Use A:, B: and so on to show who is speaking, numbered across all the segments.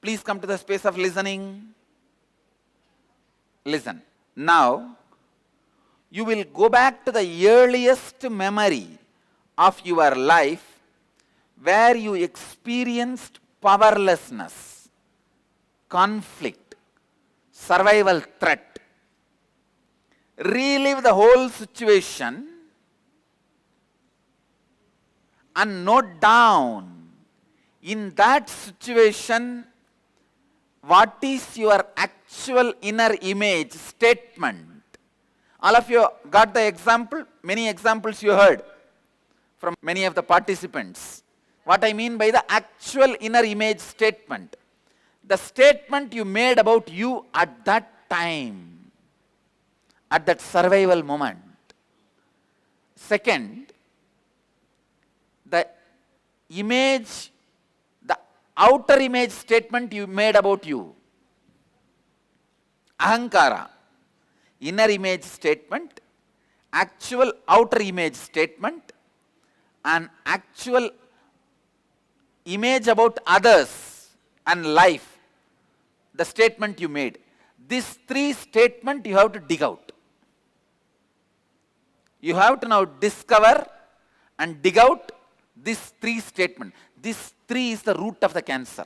A: Please come to the space of listening. Listen. Now, you will go back to the earliest memory of your life where you experienced powerlessness, conflict, survival threat. Relive the whole situation and note down in that situation what is your actual inner image statement. All of you got the example? Many examples you heard from many of the participants. What I mean by the actual inner image statement. The statement you made about you at that time, at that survival moment. Second, the image, the outer image statement you made about you. Ahankara. Inner image statement, actual outer image statement, and actual image about others and life, the statement you made. These three statements you have to dig out. You have to now discover and dig out these three statements. This three is the root of the cancer.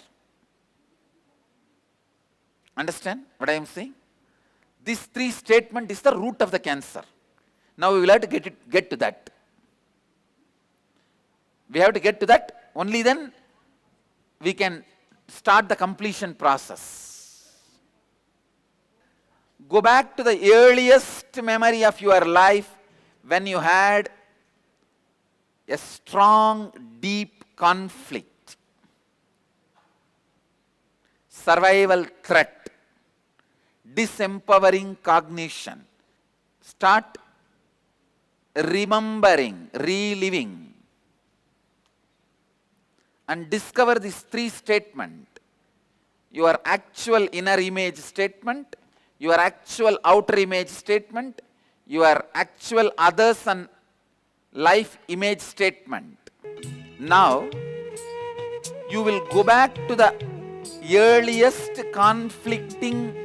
A: Understand what I am saying? This three statement is the root of the cancer. Now we will have to get to that. We have to get to that. Only then we can start the completion process. Go back to the earliest memory of your life when you had a strong, deep conflict, survival threat, disempowering cognition. Start remembering, reliving, and discover these three statements. Your actual inner image statement, your actual outer image statement, your actual others and life image statement. Now, you will go back to the earliest conflicting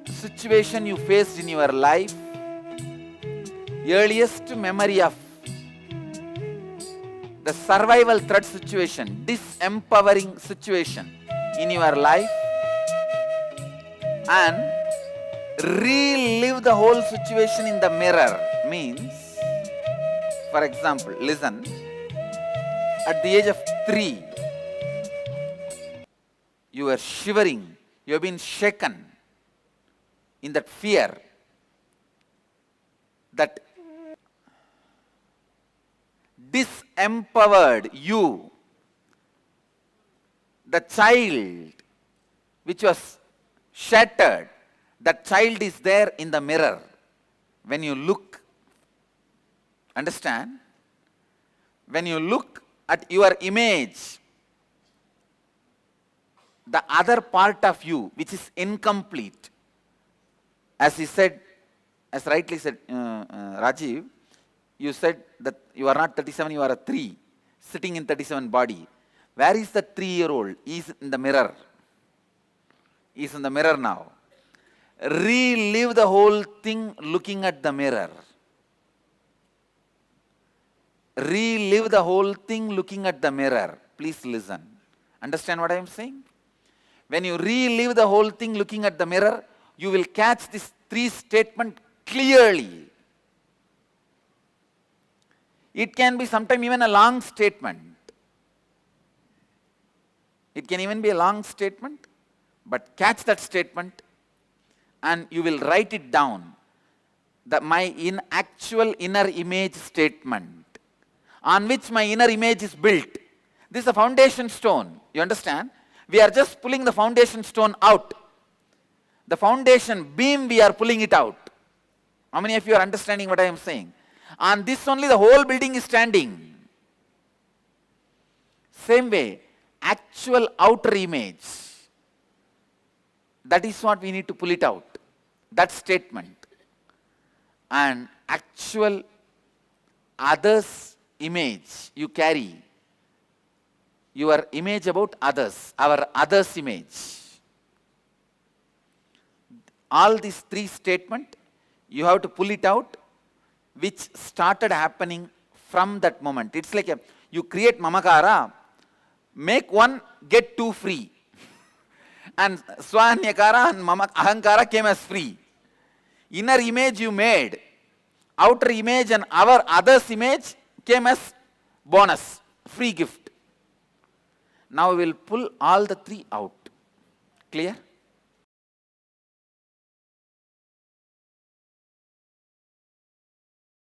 A: situation you faced in your life, earliest memory of the survival threat situation, disempowering situation in your life, and relive the whole situation in the mirror. Means, for example, listen, at the age of 3, you were shivering, you have been shaken in that fear that disempowered you. The child which was shattered, that child is there in the mirror when you look. Understand? When you look at your image, the other part of you which is incomplete, as he said, as rightly said Rajiv, you said that you are not 37, you are a 3, sitting in 37 body. Where is the 3-year-old? He is in the mirror. He is in the mirror now. Relive the whole thing looking at the mirror. Relive the whole thing looking at the mirror. Please listen. Understand what I am saying? When you relive the whole thing looking at the mirror, you will catch this 3 statement clearly. It can be sometime even a long statement. It can even be a long statement, but catch that statement and you will write it down. My actual inner image statement on which my inner image is built. This is a foundation stone. You understand? We are just pulling the foundation stone out. The foundation beam, we are pulling it out. How many of you are understanding what I am saying? On this only the whole building is standing. Same way, actual outer image. That is what we need to pull it out. That statement. And actual others image you carry. your image about others, our others image. All these three statements, you have to pull it out, which started happening from that moment. It's like you create mamakara, make one, get two free. And swanyakara and ahankara came as free. Inner image you made, outer image and our others image came as bonus, free gift. Now we will pull all the three out. Clear?